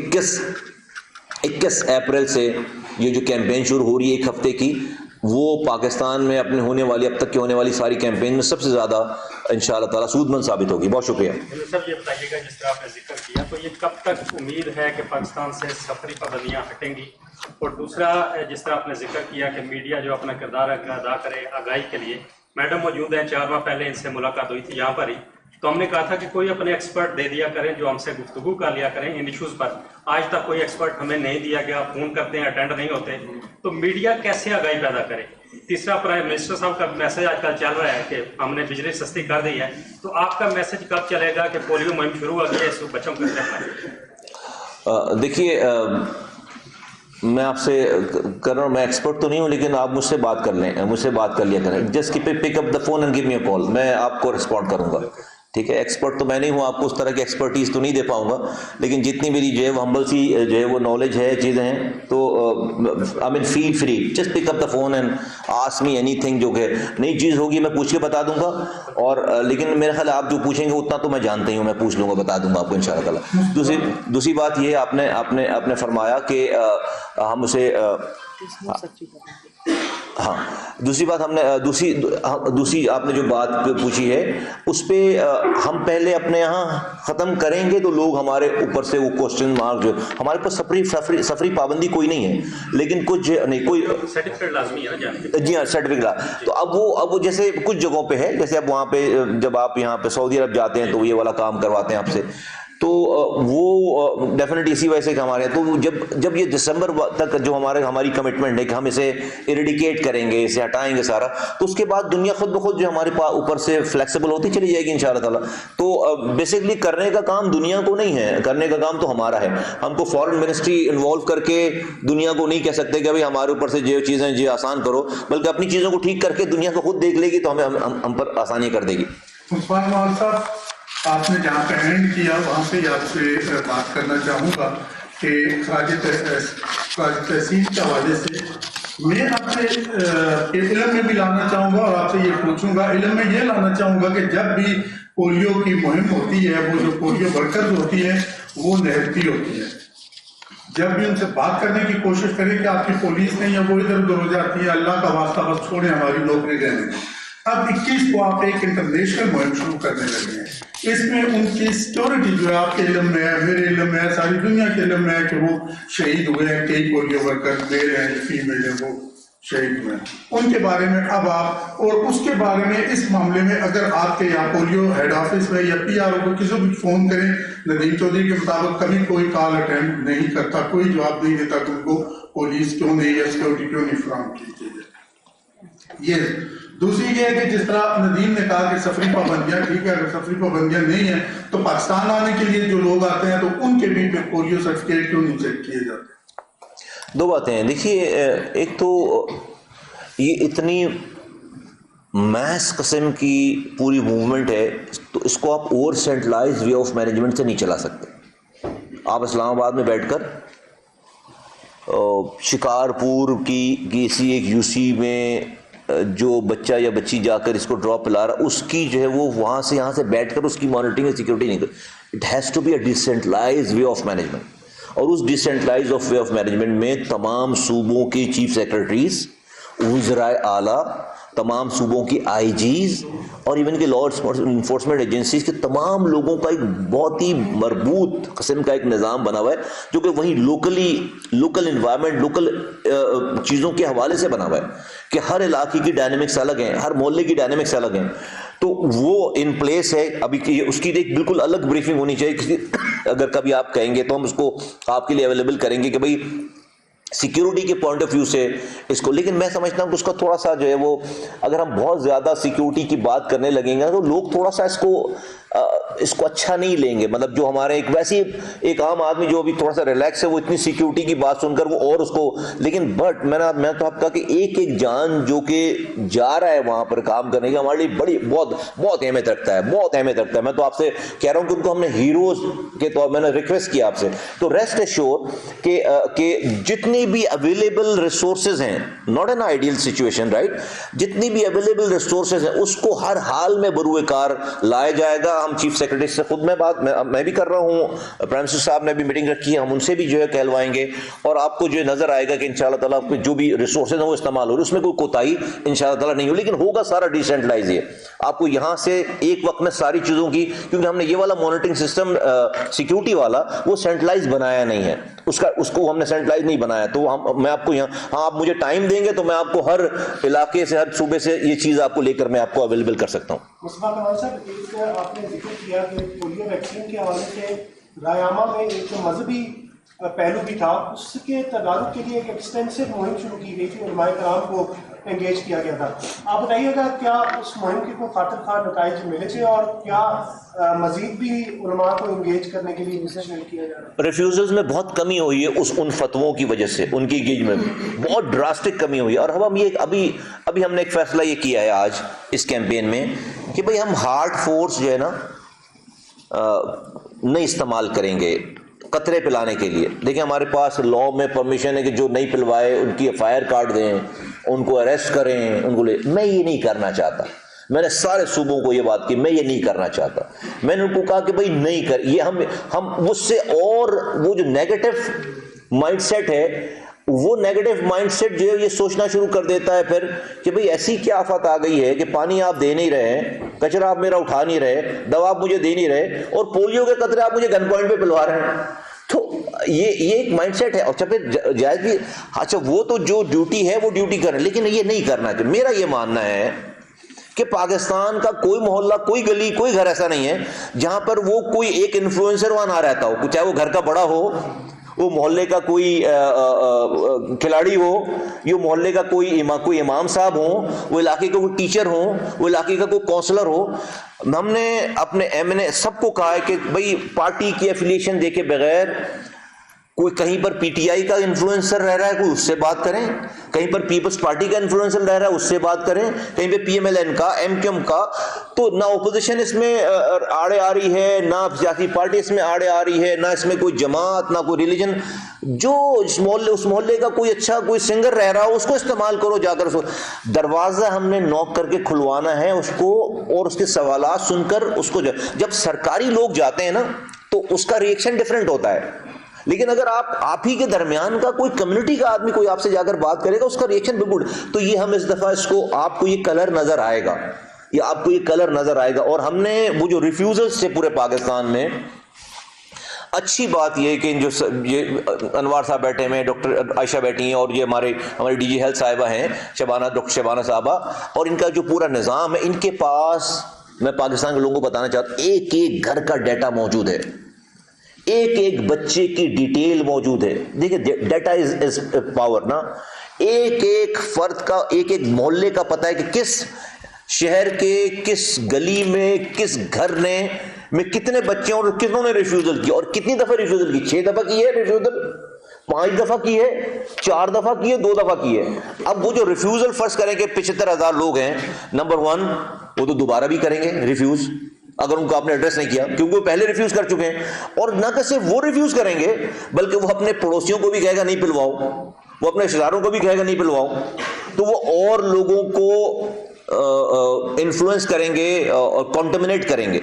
21 اپریل سے یہ جو کیمپین شروع ہو رہی ہے 1 ہفتے کی, وہ پاکستان میں اب تک کی ہونے والی ساری کیمپین میں سب سے زیادہ انشاءاللہ تعالیٰ سود مند ثابت ہوگی. بہت شکریہ. سر یہ بتائیے گا جس طرح آپ نے ذکر کیا تو یہ کب تک امید ہے کہ پاکستان سے سفری پابندیاں ہٹیں گی؟ اور دوسرا جس طرح آپ نے ذکر کیا کہ میڈیا جو اپنا کردار ادا کرے آگاہی کے لیے، میڈم موجود ہیں 4 ماہ پہلے ان سے ملاقات ہوئی تھی یہاں پر ہی، تو ہم نے کہا تھا کہ کوئی اپنے ایکسپرٹ دے دیا کریں جو ہم سے گفتگو کر لیا کریں ان ایشوز پر. آج تک کوئی ایکسپرٹ ہمیں نہیں دیا گیا، فون کرتے ہیں اٹینڈ نہیں ہوتے، تو میڈیا کیسے آگاہی پیدا کرے؟ تیسرا پرائم منسٹر صاحب کا میسج آج کل چل رہا ہے کہ ہم نے بجلی سستی کر دی ہے، تو آپ کا میسج کب چلے گا کہ پولیو مہم شروع ہو گئی ہے، اس کو بچوں کو کرنا؟ دیکھیے میں آپ سے کر رہا ہوں، میں ایکسپرٹ تو نہیں ہوں لیکن آپ مجھ سے بات کر لیں، مجھ سے بات کر لیا کریں. Just pick up the phone and give me a call, میں آپ کو رسپونڈ کروں گا. ٹھیک ہے، ایکسپرٹ تو میں نہیں ہوں، آپ کو اس طرح کی ایکسپرٹیز تو نہیں دے پاؤں گا، لیکن جتنی میری جو ہے وہ ہمبل سی جو ہے وہ نالج ہے چیزیں ہیں، تو I mean feel free, just pick up the phone and ask me anything. جو کہ نئی چیز ہوگی میں پوچھ کے بتا دوں گا، اور لیکن میرے خیال آپ جو پوچھیں گے اتنا تو میں جانتا ہی ہوں، میں پوچھ لوں گا، بتا دوں گا آپ کو ان شاء اللہ تعالیٰ. دوسری بات یہ آپ نے فرمایا کہ ہم اسے ہاں، دوسری بات ہم نے دوسری آپ نے جو بات پوچھی ہے اس پہ ہم پہلے اپنے یہاں ختم کریں گے تو لوگ ہمارے اوپر سے وہ کوشچن مارک، جو ہمارے پاس سفری پابندی کوئی نہیں ہے، لیکن کچھ نہیں، کوئی سرٹیفکیٹ لازمی ہے نا. جی ہاں سرٹیفکیٹ. تو اب وہ جیسے کچھ جگہوں پہ ہے، جیسے اب وہاں پہ جب آپ یہاں پہ سعودی عرب جاتے ہیں تو یہ والا کام کرواتے ہیں آپ سے، تو وہ ڈیفینیٹلی اسی وجہ سے کہ ہمارے تو جب یہ دسمبر تک جو ہماری کمٹمنٹ ہے کہ ہم اسے ایریڈیکیٹ کریں گے، اسے ہٹائیں گے سارا، تو اس کے بعد دنیا خود بخود جو ہمارے اوپر سے فلیکسیبل ہوتی چلی جائے گی انشاءاللہ تعالیٰ. تو بیسکلی کرنے کا کام دنیا کو نہیں ہے، کرنے کا کام تو ہمارا ہے. ہم کو فارن منسٹری انوالو کر کے دنیا کو نہیں کہہ سکتے کہ بھائی ہمارے اوپر سے جو چیزیں جو آسان کرو، بلکہ اپنی چیزوں کو ٹھیک کر کے دنیا کو خود دیکھ لے گی تو ہم پر آسانی کر دے گی. عثمان مولانا صاحب، آپ نے جہاں پہ اینڈ کیا وہاں سے آپ سے بات کرنا چاہوں گا کہ خراج تحسین کے حوالے سے میں آپ سے علم میں بھی لانا چاہوں گا، اور آپ سے یہ پوچھوں گا، علم میں یہ لانا چاہوں گا کہ جب بھی پولیو کی مہم ہوتی ہے، وہ جو پولیو ورکرز ہوتی ہیں وہ نہتی ہوتی ہیں، جب بھی ان سے بات کرنے کی کوشش کریں کہ آپ کی پولیس نہیں ہے، وہ ادھر ادھر ہو جاتی ہے، اللہ کا واسطہ بس چھوڑیں ہماری نوکری رہنے. اب 21 کو آپ ایک انٹرنیشنل مہم شروع کرنے لگے ہیں، اس میں ان کی سیکورٹی جو ہے آپ کے علم میں ہے، میرے علم میں ہے، ساری دنیا کے علم میں ہے کہ وہ شہید ہوئے ہیں، کئی پولیو ورکر میل ہیں یا فیمیل ہیں وہ شہید ہوئے ہیں. ان کے بارے میں اب آپ، اور اس کے بارے میں اس معاملے میں اگر آپ کے یہاں پولیو ہیڈ آفس میں یا پی آر او کو کسی بھی فون کریں، ندیم چودھری کے مطابق کبھی کوئی کال اٹینڈ نہیں کرتا، کوئی جواب نہیں دیتا کہ ان کو پولیس کیوں نہیں یا سیکورٹی کیوں نہیں فراہم کی گئی. یہ دوسری یہ ہے کہ جس طرح ندیم نے کہا کہ سفری پابندیاں ٹھیک ہے، اگر سفری پابندیاں نہیں ہیں تو پاکستان آنے کے لیے جو لوگ آتے ہیں تو ان کے بھی پولیو سرٹیفکیٹ کیوں نہیں چیک کیے جاتے؟ دو باتیں ہیں. دیکھیے ایک تو یہ اتنی میس قسم کی پوری موومنٹ ہے تو اس کو آپ over centralize way of management سے نہیں چلا سکتے. آپ اسلام آباد میں بیٹھ کر شکارپور کی کسی ایک یو سی میں جو بچہ یا بچی جا کر اس کو ڈراپ پلا رہا، اس کی جو ہے وہ وہاں سے یہاں سے بیٹھ کر اس کی مانیٹرنگ اور سیکورٹی نہیں کر. It has to be a decentralize way of management, اور اس ڈیسینٹرلائز وے آف مینجمنٹ میں تمام صوبوں کی چیف سیکرٹریز، وزرائے اعلیٰ، تمام صوبوں کی آئی جیز اور ایون کہ لا انفورسمنٹ ایجنسیز کے تمام لوگوں کا ایک بہت ہی مربوط قسم کا ایک نظام بنا ہوا ہے، جو کہ وہی لوکل انوائرمنٹ، لوکل چیزوں کے حوالے سے بنا ہوا ہے کہ ہر علاقے کی ڈائنامکس الگ ہیں، ہر محلے کی ڈائنامکس الگ ہیں. تو وہ ان پلیس ہے. ابھی اس کی ایک بالکل الگ بریفنگ ہونی چاہیے. اگر کبھی آپ کہیں گے تو ہم اس کو آپ کے لیے اویلیبل کریں گے کہ بھائی سیکیورٹی کے پوائنٹ آف ویو سے اس کو. لیکن میں سمجھتا ہوں کہ اس کا تھوڑا سا جو ہے وہ، اگر ہم بہت زیادہ سیکیورٹی کی بات کرنے لگیں گے تو لوگ تھوڑا سا اس کو اچھا نہیں لیں گے. مطلب جو ہمارے ایک ویسے ایک عام آدمی جو ابھی تھوڑا سا ریلیکس ہے، وہ اتنی سیکیورٹی کی بات سن کر وہ اور اس کو، لیکن بٹ میں تو آپ کہا کہ ایک جان جو کہ جا رہا ہے وہاں پر کام کرنے کی ہمارے لیے بہت اہمیت رکھتا ہے، بہت اہمیت رکھتا ہے. میں تو آپ سے کہہ رہا ہوں کہ ان کو ہم نے ہیروز کے طور میں نے ریکویسٹ کیا آپ سے. تو ریسٹ ایشور کہ جتنے جتنے بھی اویلیبل ریسورسز ہیں, not an ideal situation right, جتنی بھی اویلیبل ریسورسز ہیں اس کو ہر حال میں بروئے کار لایا جائے گا. ہم چیف سیکرٹری سے خود میں بھی کر رہا ہوں, پرائم منسٹر صاحب نے بھی میٹنگ رکھی ہے, ہم ان سے بھی جو ہے کہلوائیں گے, اور آپ کو جو نظر آئے گا کہ انشاءاللہ تعالیٰ جو بھی ریسورسز ہیں وہ استعمال ہو رہے, اس میں کوئی کوتاہی انشاءاللہ تعالیٰ نہیں ہو, لیکن ہوگا سارا ڈیسینٹرلائز. یہ آپ کو یہاں سے ایک وقت میں ساری چیزوں کی, کیونکہ ہم نے یہ والا مانیٹرنگ سسٹم سیکیورٹی والا وہ سینٹرلائز بنایا نہیں ہے, اس کو ہم نے سینٹرلائز نہیں بنایا. تو میں آپ کو یہاں, ہاں آپ مجھے ٹائم دیں گے تو میں آپ کو ہر علاقے سے, ہر صوبے سے یہ چیز آپ کو لے کر میں آپ کو اویلیبل کر سکتا ہوں. مصباح کمال صاحب, ایک آپ نے ذکر کیا کہ پولیو ویکسین کے حوالے سے رائے عامہ میں ایک مذہبی پہلو بھی تھا, اس کے تدارک کے لیے ایک ایکسٹینسو مہم شروع کی گئی تھی, علماء کرام کو انگیج کیا گیا تھا. آپ بتائیے گا کیا اس مہم کے کوئی خاطر خواہ نتائج ملے تھے, اور کیا مزید بھی علماء کو انگیج کرنے کے لیے ریسرچ کیا جا رہا ہے؟ ریفیوزلز میں بہت کمی ہوئی ہے ان فتووں کی وجہ سے, ان کی انگیج میں بہت ڈراسٹک کمی ہوئی ہے. اور ہم یہ ابھی ہم نے ایک فیصلہ یہ کیا ہے آج اس کیمپین میں کہ بھئی ہم ہارڈ فورس جو ہے نا نہیں استعمال کریں گے قطرے پلانے کے لیے. دیکھیں ہمارے پاس لا میں پرمیشن ہے کہ جو نہیں پلوائے ان کی ایف آئی آر کاٹ دیں, ان کو اریسٹ کریں, ان کو میں یہ نہیں کرنا چاہتا. میں نے سارے صوبوں کو یہ بات کی, میں یہ نہیں کرنا چاہتا. میں نے ان کو کہا کہ بھائی نہیں کر, یہ ہم اس سے, اور وہ جو نیگیٹو مائنڈ سیٹ ہے, وہ نیگیٹو مائنڈ سیٹ جو ہے یہ سوچنا شروع کر دیتا ہے پھر کہ بھئی ایسی کیا آفت آ گئی ہے کہ پانی آپ دے نہیں رہے, کچرا آپ میرا اٹھا نہیں رہے, دوا آپ مجھے دے نہیں رہے, اور پولیو کے قطرے آپ مجھے گن پوائنٹ پہ پلوا رہے ہیں. تو یہ ایک مائنڈ سیٹ ہے. اور پھر جائز بھی, اچھا وہ تو جو ڈیوٹی ہے وہ ڈیوٹی کریں, لیکن یہ نہیں کرنا چاہیے. میرا یہ ماننا ہے کہ پاکستان کا کوئی محلہ, کوئی گلی, کوئی گھر ایسا نہیں ہے جہاں پر وہ کوئی ایک انفلوئنسر وہاں نہ رہتا ہو, چاہے وہ گھر کا بڑا ہو, وہ محلے کا کوئی کھلاڑی ہو, یہ محلے کا کوئی امام صاحب ہو, وہ علاقے کا کوئی ٹیچر ہو, وہ علاقے کا کوئی کونسلر ہو. ہم نے اپنے ایم این اے سب کو کہا ہے کہ بھئی پارٹی کی ایفیلیشن دیکھے بغیر, کوئی کہیں پر پی ٹی آئی کا انفلوئنسر رہ رہا ہے کوئی, اس سے بات کریں. کہیں پر پیپلز پارٹی کا انفلوئنسر رہ رہا ہے, اس سے بات کریں. کہیں پہ پی ایم ایل این کا, ایم کیو ایم کا. تو نہ اپوزیشن اس میں آڑے آ رہی ہے, نہ سیاسی پارٹی اس میں آڑے آ رہی ہے, نہ اس میں کوئی جماعت, نہ کوئی ریلیجن. جو اس محلے کا کوئی اچھا کوئی سنگر رہ رہا ہو اس کو استعمال کرو جا کر. دروازہ ہم نے نوک کر کے کھلوانا ہے اس کو, اور اس کے سوالات سن کر اس کو. جب سرکاری لوگ جاتے ہیں نا تو اس کا ریئیکشن ڈفرینٹ ہوتا ہے, لیکن اگر آپ ہی کے درمیان کا کوئی کمیونٹی کا آدمی کوئی آپ سے جا کر بات کرے گا, اس کا ریئیکشن بالکل. تو یہ ہم اس دفعہ اس کو, آپ کو یہ کلر نظر آئے گا, یہ آپ کو یہ کلر نظر آئے گا. اور ہم نے وہ جو ریفیوزلز سے پورے پاکستان میں, اچھی بات یہ کہ یہ انوار صاحب بیٹھے ہیں, ڈاکٹر عائشہ بیٹھی ہیں, اور یہ ہماری ڈی جی ہیلتھ صاحبہ ہیں ڈاکٹر شبانہ صاحبہ, اور ان کا جو پورا نظام ہے, ان کے پاس, میں پاکستان کے لوگوں کو بتانا چاہتا ہوں, ایک ایک گھر کا ڈیٹا موجود ہے, ایک ایک بچے کی ڈیٹیل موجود ہے. دیکھیں ڈیٹا از پاور نا. ایک ایک فرد کا, ایک ایک محلے کا پتہ ہے کہ کس شہر کے کس گلی میں کس گھر میں کتنے بچے اور کتنوں نے ریفیوزل کی, اور کتنی دفعہ ریفیوزل کی. 6 دفعہ کی ہے ریفیوزل, 5 دفعہ کی ہے, 4 دفعہ کی ہے, 2 دفعہ کی ہے. اب وہ جو ریفیوزل فرض کریں کہ 75,000 لوگ ہیں, نمبر 1 وہ تو دوبارہ بھی کریں گے ریفیوز اگر ان کو آپ نے ایڈریس نہیں کیا, کیونکہ وہ پہلے ریفیوز کر چکے ہیں. اور نہ کہ صرف وہ ریفیوز کریں گے بلکہ وہ اپنے پڑوسیوں کو بھی کہے گا نہیں پلواؤ, وہ اپنے رشتہ داروں کو بھی کہے گا نہیں پلواؤ. تو وہ اور لوگوں کو انفلوئنس کریں گے اور کنٹمنیٹ کریں گے.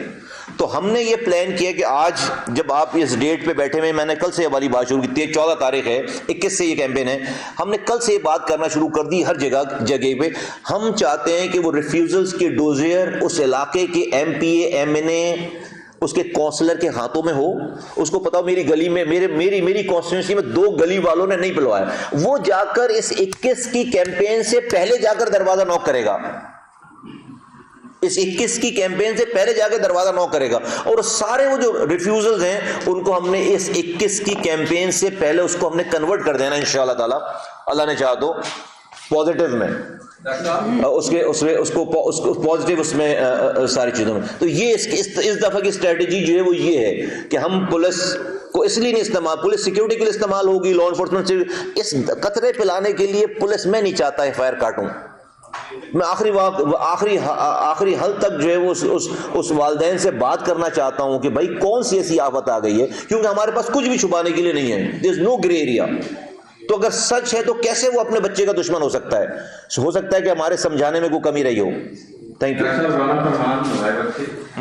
تو ہم نے یہ پلان کیا کہ آج جب آپ اس ڈیٹ پہ بیٹھے ہوئے, میں نے کل سے یہ والی بات شروع کی, 14 تاریخ ہے, 21 سے یہ کیمپین ہے, ہم نے کل سے یہ بات کرنا شروع کر دی ہر جگہ پہ. ہم چاہتے ہیں کہ وہ ریفیوزلز کے ڈوزیئر اس علاقے کے ایم پی اے, ایم این اے, اس کے کونسلر کے ہاتھوں میں ہو. اس کو پتا ہو میری گلی میں, میری کانسٹیٹوئنسی میں 2 گلی والوں نے نہیں پلوایا, وہ جا کر اس 21 کی کیمپین سے پہلے جا کر دروازہ نوک کرے گا. اس 21 کی کیمپین سے پہلے جا کے دروازہ نوک کرے گا. اور سارے وہ جو ریفیوزلز ہیں ان کو ہم نے اس 21 کی کیمپین سے پہلے اس کو ہم نے کنورٹ کر دینا انشاءاللہ تعالی, اللہ نے چاہا تو پازیٹیو میں, اس کو پازیٹیو اس میں ساری چیزوں میں. تو یہ اس دفعہ کی اسٹریٹجی جو ہے وہ یہ ہے کہ ہم پولیس کو اس لیے نہیں استعمال, پولیس سیکیورٹی کے لیے استعمال ہوگی, لا انفورسمنٹ سے. اس قطرے پلانے کے لیے پولیس میں نہیں چاہتا ایف آئی آر کاٹوں. میں آخری حل تک جو ہے وہ اس والدین سے بات کرنا چاہتا ہوں کہ بھائی کون سی ایسی آفت آ گئی ہے, کیونکہ ہمارے پاس کچھ بھی چھپانے کے لیے نہیں ہے. دیر از نو گرے ایریا. تو اگر سچ ہے تو کیسے وہ اپنے بچے کا دشمن ہو سکتا ہے کہ ہمارے سمجھانے میں کوئی کمی رہی ہو. Thank you.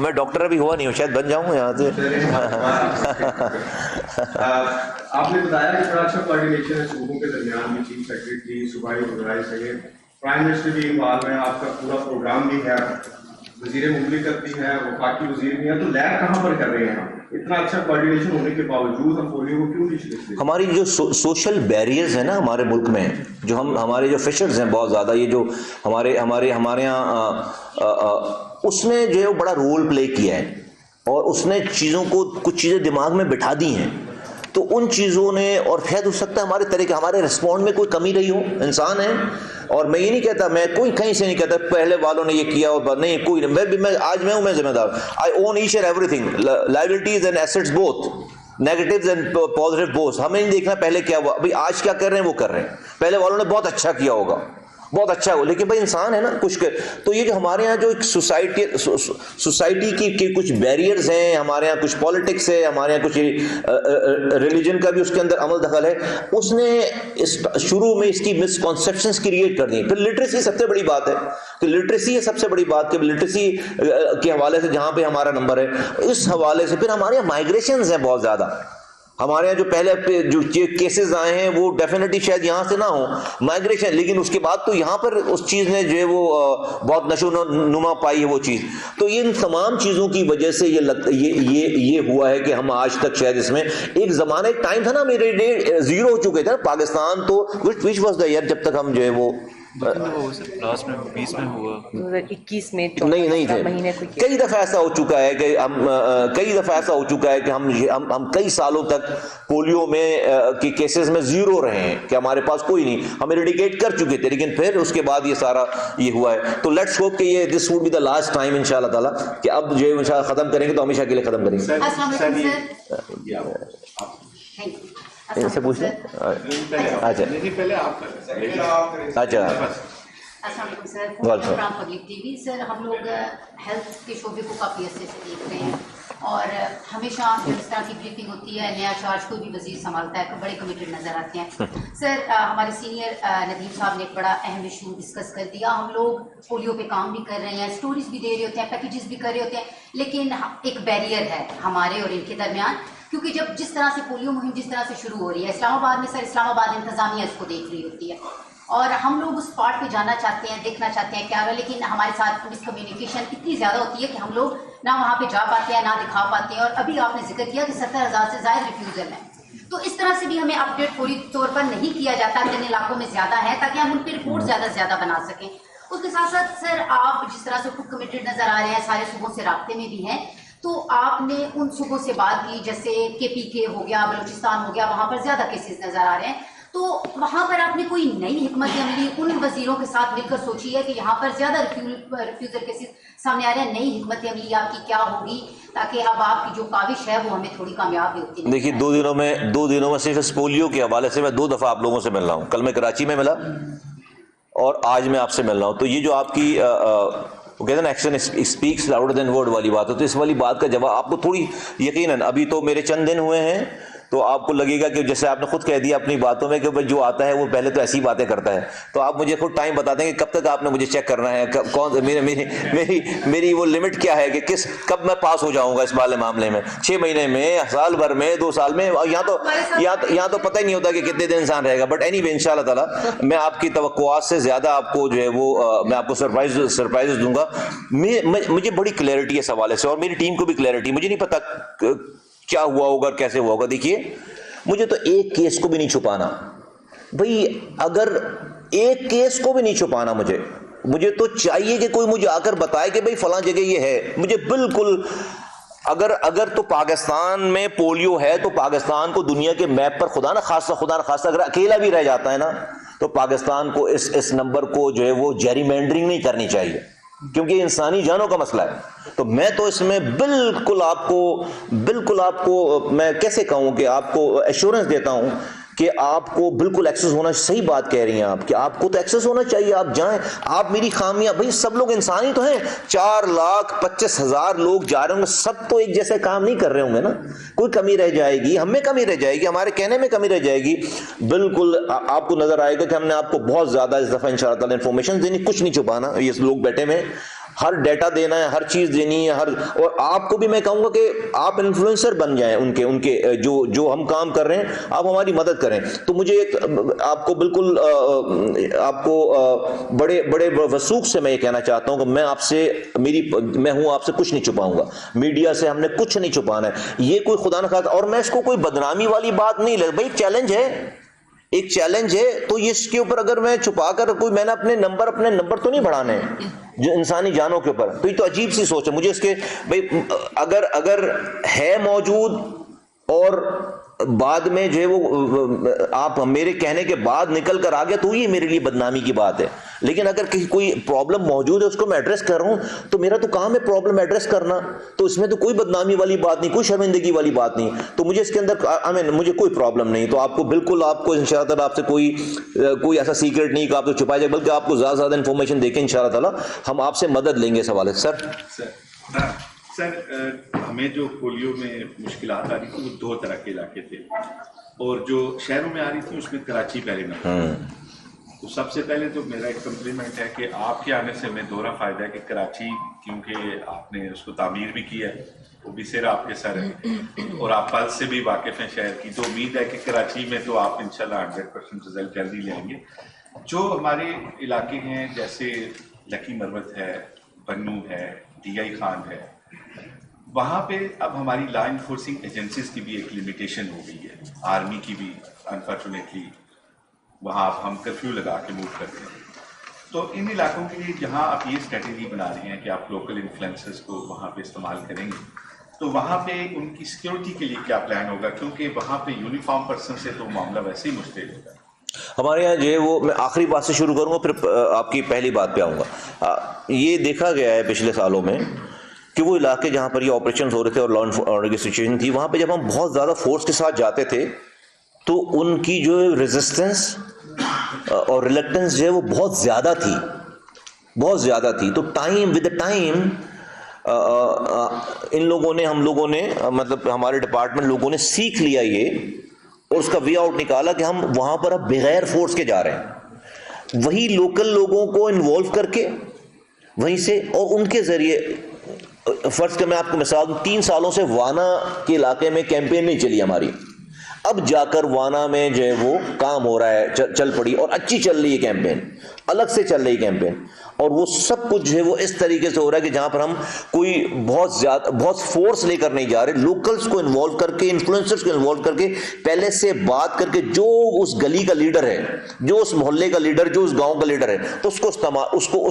میں ڈاکٹر ابھی ہوا نہیں ہوں, شاید بن جاؤں یہاں سے. آپ نے بتایا کہ بڑا اچھا کوآرڈینیشن ہے صوبوں کے درمیان میں, چیف سیکرٹری صوبائی آرگنائز ہے, پرائم منسٹر بھی انوالو ہے, آپ کا پورا پروگرام بھی ہے, وزیر مملکت بھی ہے, وفاقی وزیر بھی ہے, تو لہر کہاں پر کر رہے ہیں؟ اتنا اچھا کوآرڈینیشن ہونے کے باوجود ہم پولیو کو کیوں نہیں شکست؟ ہماری جو سوشل بیریئرز ہیں نا ہمارے ملک میں, جو ہمارے جو فشرز ہیں بہت زیادہ, یہ جو ہمارے یہاں اس نے جو ہے وہ بڑا رول پلے کیا ہے, اور اس نے چیزوں کو کچھ چیزیں دماغ میں بٹھا دی ہیں. تو ان چیزوں نے, اور شاید ہو سکتا ہے ہمارے طریقے, ہمارے رسپونڈ میں کوئی کمی رہی ہو, انسان ہے. اور میں یہ نہیں کہتا, میں کوئی کہیں سے نہیں کہتا پہلے والوں نے یہ کیا اور نہیں, کوئی نہیں. میں آج میں ہوں, میں ذمہ دار. I own each and everything, liabilities and assets both, negatives and positive both. ہمیں نہیں دیکھنا پہلے کیا ہوا, بھائی آج کیا کر رہے ہیں وہ کر رہے ہیں. پہلے والوں نے بہت اچھا کیا ہوگا, بہت اچھا ہو, لیکن بھائی انسان ہے نا کچھ کر. تو یہ جو ہمارے یہاں جو ایک سوسائٹی کی کچھ بیریئرز ہیں, ہمارے یہاں کچھ پالیٹکس ہے, ہمارے یہاں کچھ ریلیجن کا بھی اس کے اندر عمل دخل ہے, اس نے شروع میں اس کی مسکنسیپشنز کریٹ کر دی. پھر لٹریسی سب سے بڑی بات ہے کہ لٹریسی ہے سب سے بڑی بات, کہ لٹریسی کے حوالے سے جہاں پہ ہمارا نمبر ہے, اس حوالے سے پھر ہمارے یہاں مائگریشنز ہیں بہت زیادہ. ہمارے یہاں جو پہلے جو کیسز آئے ہیں وہ ڈیفینیٹلی شاید یہاں سے نہ ہوں, مائگریشن, لیکن اس کے بعد تو یہاں پر اس چیز نے جو ہے وہ بہت نشو نما پائی ہے وہ چیز. تو ان تمام چیزوں کی وجہ سے یہ ہوا ہے کہ ہم آج تک شاید اس میں ایک زمانہ, ایک ٹائم تھا نا میرے لیے زیرو ہو چکے تھے نا پاکستان. تو وچ واز دا ایئر جب تک ہم جو ہے وہ لاسٹ میں 20 میں ہوا, 2021 میں نہیں تھے. کئی دفعہ ایسا ہو چکا ہے کہ ہم کئی سالوں تک پولیو میں کے کیسز میں زیرو رہے ہیں, کہ ہمارے پاس کوئی نہیں, ہم ایریڈیکیٹ کر چکے تھے, لیکن پھر اس کے بعد یہ سارا یہ ہوا ہے. تو لیٹس ہوپ کہ یہ this would be the last time انشاءاللہ تعالیٰ, کہ اب جو ہے ختم کریں گے تو ہمیشہ کے لیے ختم کریں گے. ان سے پوچھ لیں. اچھا السلام علیکم سر, پروگرام پبلک ٹی وی. سر ہم لوگ ہیلتھ کے شعبے کو کافی عرصے سے دیکھ رہے ہیں, اور ہمیشہ جب اس طرح کی بریفنگ ہوتی ہے, نیا چارج کوئی بھی وزیر سنبھالتا ہے, بڑے کمیٹڈ نظر آتے ہیں. سر ہمارے سینئر ندیم صاحب نے ایک بڑا اہم ایشو ڈسکس کر دیا. ہم لوگ پولیو پہ کام بھی کر رہے ہیں, اسٹوریز بھی دے رہے ہوتے ہیں, پیکیجز بھی کر رہے ہوتے ہیں, لیکن ایک بیریئر ہے ہمارے اور ان کے درمیان, کیونکہ جس طرح سے پولیو مہم جس طرح سے شروع ہو رہی ہے اسلام آباد میں, سر اسلام آباد انتظامیہ اس کو دیکھ رہی ہوتی ہے, اور ہم لوگ اس پارٹ پہ جانا چاہتے ہیں, دیکھنا چاہتے ہیں کیا ہو رہا ہے, لیکن ہمارے ساتھ مس کمیونیکیشن اتنی زیادہ ہوتی ہے کہ ہم لوگ نہ وہاں پہ جا پاتے ہیں, نہ دکھا پاتے ہیں. اور ابھی آپ نے ذکر کیا کہ 70,000 سے زائد ریفیوزل ہیں, تو اس طرح سے بھی ہمیں اپ ڈیٹ پوری طور پر نہیں کیا جاتا کہ ان علاقوں میں زیادہ ہے, تاکہ ہم ان پہ رپورٹ زیادہ سے زیادہ بنا سکیں. اس کے ساتھ ساتھ سر آپ جس طرح سے خود کمیٹڈ نظر آ رہے ہیں, سارے صوبوں سے رابطے میں بھی ہیں, تو آپ نے ان صوبوں سے بات کی, جیسے KPK ہو گیا, بلوچستان ہو گیا, وہاں پر زیادہ کیسز نظر آ رہے ہیں, تو وہاں پر آپ نے کوئی نئی حکمت عملی ان وزیروں کے ساتھ مل کر سوچی ہے کہ یہاں پر زیادہ ریفیوزل کیسز سامنے آ رہے ہیں, نئی حکمت عملی آپ کی کیا ہوگی تاکہ اب آپ کی جو کاوش ہے وہ ہمیں تھوڑی کامیاب ہوتی ہے؟ دیکھیے, دو دنوں میں صرف اس پولیو کے حوالے سے میں 2 دفعہ آپ لوگوں سے مل رہا ہوں. کل میں کراچی میں ملا اور آج میں آپ سے مل رہا ہوں. تو یہ جو آپ کی وہ کہتے ہیں نا action speaks louder than word والی بات ہے, تو اس والی بات کا جواب آپ کو تھوڑی یقیناً, ابھی تو میرے چند دن ہوئے ہیں, تو آپ کو لگے گا کہ جیسے آپ نے خود کہہ دیا اپنی باتوں میں کہ جو آتا ہے وہ پہلے تو ایسی باتیں کرتا ہے. تو آپ مجھے خود ٹائم بتا دیں کہ کب تک آپ نے مجھے چیک کرنا ہے, کون میری وہ لمٹ کیا ہے کہ کب میں پاس ہو جاؤں گا اس والے معاملے میں, 6 مہینے میں, سال بھر میں, 2 سال میں, یہاں تو پتہ ہی نہیں ہوتا کہ کتنے دن انسان رہے گا. بٹ اینی وے انشاءاللہ تعالیٰ میں آپ کی توقعات سے زیادہ آپ کو جو ہے وہ میں آپ کو سرپرائز دوں گا. مجھے بڑی کلیئرٹی ہے اس حوالے سے, اور میری ٹیم کو بھی کلیئرٹی. مجھے نہیں پتا کیا ہوا ہوگا اور کیسے ہوا ہوگا. دیکھیے, مجھے تو ایک کیس کو بھی نہیں چھپانا بھائی, اگر ایک کیس کو بھی نہیں چھپانا مجھے تو چاہیے کہ کوئی مجھے آ کر بتائے کہ بھائی فلاں جگہ یہ ہے. مجھے بالکل اگر تو پاکستان میں پولیو ہے تو پاکستان کو دنیا کے میپ پر خدا نخواستہ اگر اکیلا بھی رہ جاتا ہے نا, تو پاکستان کو اس نمبر کو جو ہے وہ جیری مینڈرنگ نہیں کرنی چاہیے, کیونکہ انسانی جانوں کا مسئلہ ہے. تو میں تو اس میں بالکل آپ کو میں کیسے کہوں کہ آپ کو ایشورنس دیتا ہوں کہ آپ کو بالکل ایکسس ہونا, صحیح بات کہہ رہی ہیں آپ کہ آپ کو تو ایکسس ہونا چاہیے, آپ جائیں. آپ میری خامیاں, بھائی سب لوگ انسان ہی تو ہیں, 4,25,000 لوگ جا رہے ہوں گے, سب تو ایک جیسے کام نہیں کر رہے ہوں گے نا, کوئی کمی رہ جائے گی, ہم میں کمی رہ جائے گی, ہمارے کہنے میں کمی رہ جائے گی. بالکل آپ کو نظر آئے گا کہ ہم نے آپ کو بہت زیادہ اس دفعہ انشاءاللہ تعالی انفارمیشن دینی, کچھ نہیں چھپانا, یہ لوگ بیٹھے میں ہر ڈیٹا دینا ہے, ہر چیز دینی ہے, اور آپ کو بھی میں کہوں گا کہ آپ انفلوئنسر بن جائیں ان کے جو ہم کام کر رہے ہیں, آپ ہماری مدد کریں. تو مجھے ایک آپ کو بالکل آپ کو بڑے بڑے وثوق سے میں یہ کہنا چاہتا ہوں کہ میں آپ سے میں ہوں, آپ سے کچھ نہیں چھپاؤں گا, میڈیا سے ہم نے کچھ نہیں چھپانا ہے. یہ کوئی خدا نہ خواستہ, اور میں اس کو کوئی بدنامی والی بات نہیں لگ, بھائی چیلنج ہے, ایک چیلنج ہے, تو اس کے اوپر اگر میں چھپا کر کوئی, میں نے اپنے نمبر تو نہیں بڑھانے جو انسانی جانوں کے اوپر, تو یہ تو عجیب سی سوچ ہے. مجھے اس کے بھائی اگر ہے موجود اور بعد میں جو ہے وہ آپ میرے کہنے کے بعد نکل کر آ گیا, تو یہ میرے لیے بدنامی کی بات ہے. لیکن اگر کوئی پرابلم موجود ہے, اس کو میں ایڈریس کر رہا ہوں, تو میرا تو کام ہے پرابلم ایڈریس کرنا, تو اس میں تو کوئی بدنامی والی بات نہیں, کوئی شرمندگی والی بات نہیں. تو مجھے اس کے اندر مجھے کوئی پرابلم نہیں. تو آپ کو بالکل, آپ کو انشاءاللہ تعالیٰ آپ سے کوئی ایسا سیکرٹ نہیں کہ آپ کو چھپایا جائے, بلکہ آپ کو زیادہ سے زیادہ انفارمیشن دے کے انشاءاللہ تعالیٰ ہم آپ سے مدد لیں گے اس حوالے سے. سر ہمیں جو پولیو میں مشکلات آ رہی تھی وہ 2 طرح کے علاقے تھے, اور جو شہروں میں آ رہی تھی اس میں کراچی پہلے نمبر. تو سب سے پہلے تو میرا ایک کمپلیمنٹ ہے کہ آپ کے آنے سے ہمیں دوہرا فائدہ ہے کہ کراچی, کیونکہ آپ نے اس کو تعمیر بھی کیا ہے, وہ بھی سر آپ کے سر ہے, اور آپ پلس سے بھی واقف ہیں شہر کی, تو امید ہے کہ کراچی میں تو آپ انشاءاللہ 100% رزلٹ جلدی لیں گے. جو ہمارے علاقے ہیں جیسے لکی مروت ہے, بنو ہے, ڈی آئی خان ہے, وہاں پہ اب ہماری لا انفورسنگ ایجنسیز کی بھی ایک لمیٹیشن ہو گئی ہے, آرمی کی بھی انفارچونیٹلی, وہاں ہم کرفیو لگا کے موو کرتے ہیں. تو ان علاقوں کے لیے جہاں آپ یہ اسٹریٹجی بنا رہے ہیں کہ آپ لوکل انفلوئنسرز کو وہاں پہ استعمال کریں گے, تو وہاں پہ ان کی سیکیورٹی کے لیے کیا پلان ہوگا, کیونکہ وہاں پہ یونیفارم پرسن سے تو معاملہ ویسے ہی مشکل ہوگا. ہمارے یہاں جو ہے وہ, میں آخری بات سے شروع کروں گا پھر آپ کی پہلی بات پہ آؤں گا. یہ دیکھا گیا ہے پچھلے سالوں میں کہ وہ علاقے جہاں پر یہ آپریشنز ہو رہے تھے اور لا اینڈ آرڈر کی سچویشن تھی, وہاں پہ جب ہم بہت زیادہ فورس کے ساتھ جاتے تھے تو ان کی جو ریزسٹنس اور ریلیکٹنس جو ہے وہ بہت زیادہ تھی. تو ٹائم ود ٹائم ہم لوگوں نے مطلب ہمارے ڈپارٹمنٹ لوگوں نے سیکھ لیا یہ, اور اس کا وے آؤٹ نکالا کہ ہم وہاں پر اب بغیر فورس کے جا رہے ہیں, وہی لوکل لوگوں کو انوالو کر کے وہیں سے, اور ان کے ذریعے فرض کہ میں آپ کو مثال دوں, 3 سالوں سے وانا کے علاقے میں کیمپین نہیں چلی ہماری, اب جا کر وانا میں جو ہے وہ کام ہو رہا ہے, چل پڑی, اور اچھی چل رہی ہے کیمپین, الگ سے چل رہی کیمپین, اور وہ سب کچھ جو ہے وہ اس طریقے سے ہو رہا ہے کہ جہاں پر ہم کوئی بہت فورس لے کر نہیں جا رہے, لوکلز کو انوالو کر کے, انفلوئنسرز کو انوالو کر کے, پہلے سے بات کر کے, جو اس گلی کا لیڈر ہے, جو اس محلے کا لیڈر, جو اس گاؤں کا لیڈر ہے, اس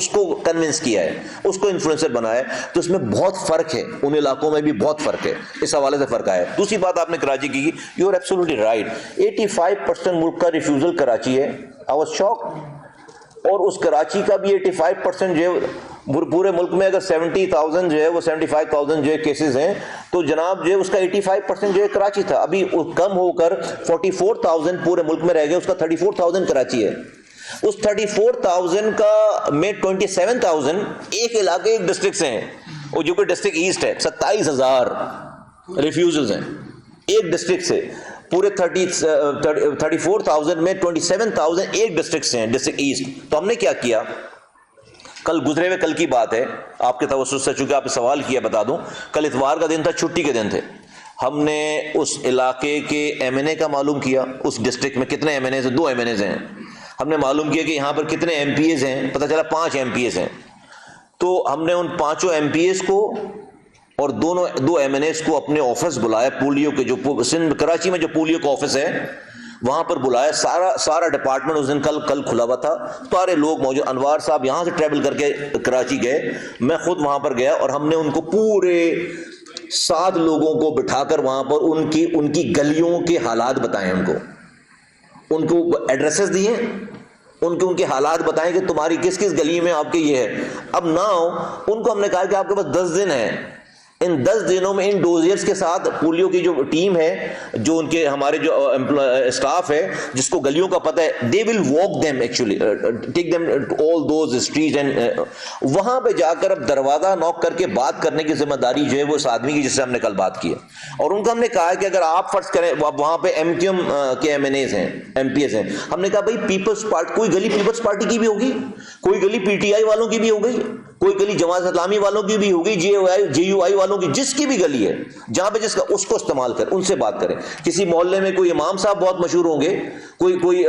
کو کنونس کیا ہے, اس کو انفلوئنسر بنایا ہے. تو اس میں بہت فرق ہے, ان علاقوں میں بھی بہت فرق ہے, اس حوالے سے فرق آیا ہے. دوسری بات آپ نے کراچی کی, یو آر ایبسولوٹلی رائٹ, 85% ملک کا ریفیوزل کراچی ہے. I was shocked. اور اس کراچی کا بھی 85% جو ہے پورے ملک میں اگر 70,000 جو ہے وہ 75,000 جو ہے کیسز ہیں, تو جناب جو ہے اس کا 85% جو ہے کراچی تھا. ابھی کم ہو کر 44,000 پورے ملک میں رہ گئے, اس کا 34,000 کراچی ہے. اس 34,000 کا میں 27,000 ایک علاقے, ایک ڈسٹرکٹ سے ہیں, اور جو کہ ڈسٹرکٹ ایسٹ ہے, 27,000 ریفیوزلز ہیں ایک ڈسٹرکٹ سے. پورے 34,000 میں 27,000 ایک ڈسٹرکٹ سے ہیں, ڈسٹرکٹ ایسٹ. تو ہم نے کیا کیا, گزرے ہوئے کل کی بات ہے, آپ کے توسط سے چونکہ آپ نے سوال کیا بتا دوں, کل اتوار کا دن تھا, چھٹی کے دن تھے. ہم نے اس علاقے کے ایم این اے کا معلوم کیا, اس ڈسٹرکٹ میں کتنے ایم این اے ہیں, 2 ایم این اے ہیں. ہم نے معلوم کیا کہ یہاں پر کتنے ایم پی ایز ہیں, پتہ چلا 5 ایم پی ایز ہیں. تو ہم نے ان 5 ایم پی ایز کو اور 2 ایم این ایز کو اپنے آفس بلایا, پولیو کے جو کراچی میں جو پولیو کا آفس ہے وہاں پر بلایا. سارا ڈپارٹمنٹ اس دن کل کھلا ہوا تھا, سارے لوگ موجود. انوار صاحب یہاں سے ٹریول کر کے کراچی گئے, میں خود وہاں پر گیا, اور ہم نے ان کو پورے 7 لوگوں کو بٹھا کر وہاں پر ان کی گلیوں کے حالات بتائے, ان کو ایڈریسز دیے, ان کے حالات بتائیں کہ تمہاری کس کس گلی میں آپ کے یہ ہے. اب نہ ان کو ہم نے کہا کہ آپ کے پاس 10 دن ہیں, ان 10 دنوں میں ان ڈوزیئرز کے ساتھ پولیو کی جو ٹیم ہے, جو ان کے ہمارے جو اسٹاف ہے جس کو گلیوں کا پتہ ہے, they will walk them actually, take them to all those street, and وہاں پہ جا کر اب دروازہ نوک کر کے بات کرنے کی ذمہ داری جو ہے وہ اس آدمی کی جس سے ہم نے کل بات کی ہے. اور ان کو ہم نے کہا ہے کہ اگر آپ فرض کریں وہاں پہ ایم کیو ایم کے ایم این ایز ہیں, ایم پی ایس ہیں, ہم نے کہا بھائی پیپلز پارٹی, کوئی گلی پیپلز پارٹی کی بھی ہوگی, کوئی گلی پی ٹی آئی والوں کی بھی ہو گئی, کوئی گلی جماعت اسلامی والوں کی بھی ہوگی, جے یو آئی والوں کی, جس کی بھی گلی ہے جہاں پہ جس کا, اس کو استعمال کریں, ان سے بات کریں. کسی محلے میں کوئی امام صاحب بہت مشہور ہوں گے, کوئی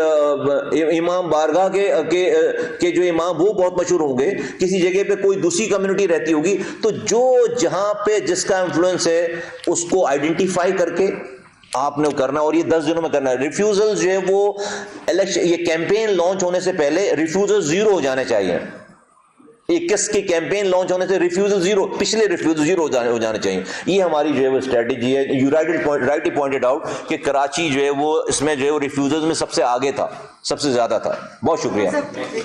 امام بارگاہ کے جو امام وہ بہت مشہور ہوں گے, کسی جگہ پہ کوئی دوسری کمیونٹی رہتی ہوگی, تو جو جہاں پہ جس کا انفلوئنس ہے اس کو آئیڈینٹیفائی کر کے آپ نے کرنا, اور یہ 10 دنوں میں کرنا ہے. ریفیوزل جو ہے وہ الیکشن, یہ کیمپین لانچ ہونے سے پہلے ریفیوزل 0 ہو جانے چاہیے. 21 کی کیمپین لانچ ہونے سے ریفیوزل 0, پچھلے ریفیوزل 0 ہو جانے چاہیے. یہ ہماری جو ہے وہ اسٹریٹجی ہے. یو رائٹلی پوائنٹڈ آؤٹ کہ کراچی جو ہے وہ اس میں جو ہے وہ ریفیوزل میں سب سے آگے تھا, سب سے زیادہ تھا. بہت شکریہ.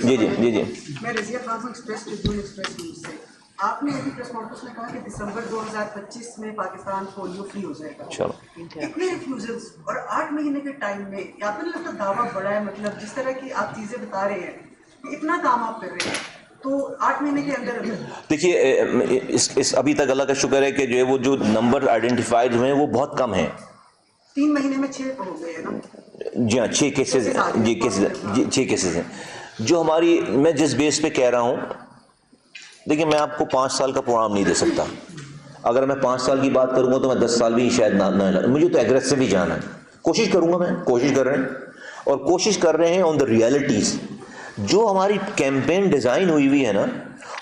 جی جی جی جی میں رضیہ خان ہوں, ایکسپریس نیوز سے. آپ نے ابھی پریس کانفرنس میں کہا کہ دسمبر 2025 میں پاکستان پولیو فری ہو جائے گا. چلو, اتنے ریفیوزلز اور 8 مہینے کے ٹائم میں آپ کو نہیں لگتا دعویٰ بڑا ہے؟ مطلب جس طرح کی آپ چیزیں بتا رہے ہیں, اتنا کام آپ کر رہے ہیں, تو 8 مہینے کے اندر دیکھیے ابھی تک اللہ کا شکر ہے کہ جو ہے وہ جو نمبر آئیڈینٹیفائڈ ہوئے ہیں وہ بہت کم ہیں. 3 مہینے میں 6 ہو گئے ہیں نا. جی ہاں, 6 کیسز, جی کیسز, جی 6 کیسز ہیں. جو ہماری, میں جس بیس پہ کہہ رہا ہوں, دیکھیں میں آپ کو 5 سال کا پروگرام نہیں دے سکتا. اگر میں 5 سال کی بات کروں گا تو میں 10 سال بھی شاید نہ, مجھے تو ایگریسو ہی جانا ہے. کوشش کروں گا, میں کوشش کر رہے ہیں, اور کوشش کر رہے ہیں آن دا ریئلٹیز. جو ہماری کیمپین ڈیزائن ہوئی ہوئی ہے نا,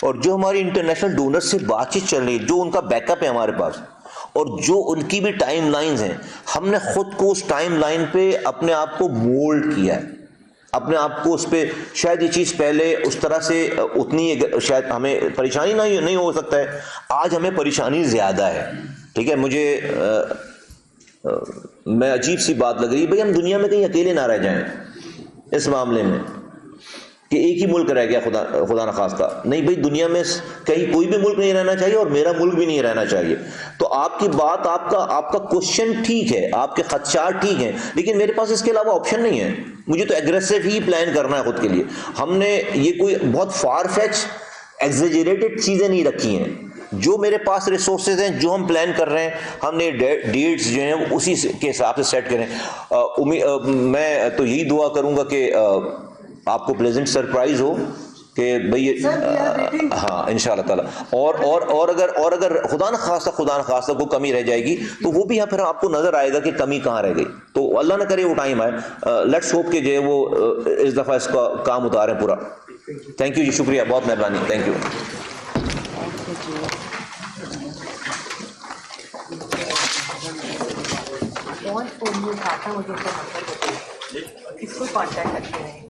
اور جو ہماری انٹرنیشنل ڈونر سے بات چیت چل رہی ہے, جو ان کا بیک اپ ہے ہمارے پاس, اور جو ان کی بھی ٹائم لائنز ہیں, ہم نے خود کو اس ٹائم لائن پہ اپنے آپ کو مولڈ کیا ہے, اپنے آپ کو اس پہ. شاید یہ چیز پہلے اس طرح سے اتنی شاید ہمیں پریشانی نہیں ہو سکتا ہے, آج ہمیں پریشانی زیادہ ہے. ٹھیک ہے, مجھے میں عجیب سی بات لگ رہی ہے بھائی, ہم دنیا میں کہیں اکیلے نہ رہ جائیں اس معاملے میں کہ ایک ہی ملک رہ گیا, خدا نخواستہ. نہیں بھائی, دنیا میں کہیں کوئی بھی ملک نہیں رہنا چاہیے, اور میرا ملک بھی نہیں رہنا چاہیے. تو آپ کی بات, آپ کا کوشچن ٹھیک ہے, آپ کے خدشات ٹھیک ہیں, لیکن میرے پاس اس کے علاوہ آپشن نہیں ہے. مجھے تو ایگریسو ہی پلان کرنا ہے خود کے لیے. ہم نے یہ کوئی بہت فار فیچ ایگزیجریٹڈ چیزیں نہیں رکھی ہیں. جو میرے پاس ریسورسز ہیں, جو ہم پلان کر رہے ہیں, ہم نے ڈیٹس جو ہیں اسی کے حساب سے سیٹ کریں. میں تو یہی دعا کروں گا کہ آپ کو پلیزنٹ سرپرائز ہو کہ بھئی, ہاں انشاءاللہ تعالی. اور اگر خدا نخواستہ کوئی کمی رہ جائے گی تو وہ بھی یہاں پھر آپ کو نظر آئے گا کہ کمی کہاں رہ گئی. تو اللہ نہ کرے وہ ٹائم آئے. لیٹس ہوپ کہ جو ہے وہ اس دفعہ اس کا کام اتاریں پورا. تھینک یو جی, شکریہ, بہت مہربانی, تھینک یو. کون فون میں کھاتا مجھے اس کا نمبر بتائیے, کس کو کانٹیکٹ کرتے ہیں.